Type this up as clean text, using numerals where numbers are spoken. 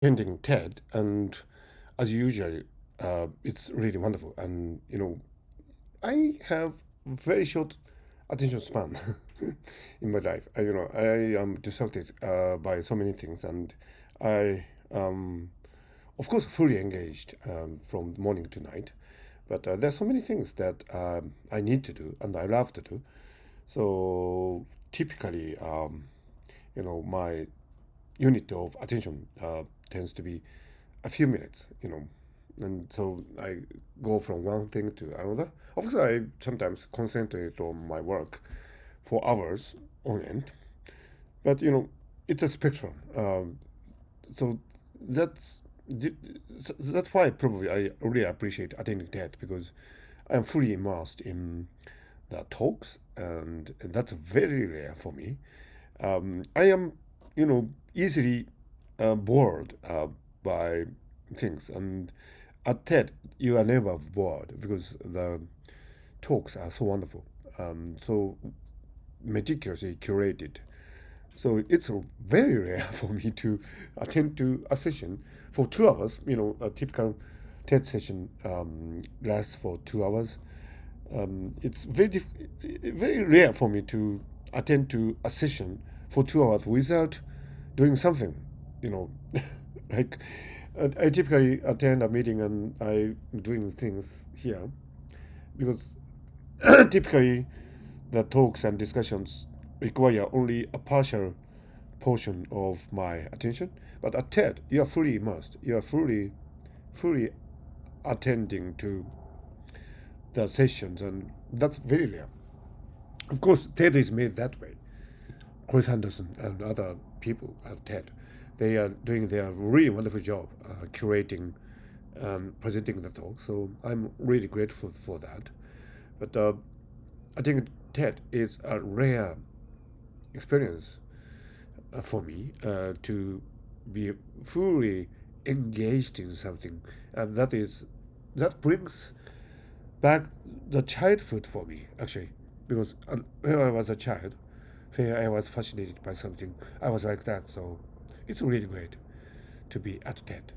attending TED, and as usual, it's really wonderful. And I have very short attention span in my life. I am distracted by so many things, and I, of course, fully engaged from morning to night. But there's so many things that I need to do, and I love to do. So typically, my unit of attention tends to be a few minutes, and so I go from one thing to another. Of course, I sometimes concentrate on my work for hours on end, but it's a spectrum. So that's that's why probably I really appreciate attending that, because I'm fully immersed in the talks, and that's very rare for me. I am, easily bored by things, and at TED you are never bored because the talks are so wonderful, so meticulously curated. So it's very rare for me to attend to a session for 2 hours. A typical TED session lasts for 2 hours. It's very rare for me to attend to a session for 2 hours without doing something, you know. like I typically attend a meeting and I'm doing things here because typically the talks and discussions require only a partial portion of my attention. But at TED, you are fully immersed. You are fully attending to the sessions, and that's very rare. Of course, TED is made that way. Chris Anderson and other people at TED, they are doing their really wonderful job curating and presenting the talk. So I'm really grateful for that. But I think TED is a rare experience for me to be fully engaged in something, and that brings back the childhood for me actually, because when I was a child, when I was fascinated by something, I was like that. So it's really great to be at TED.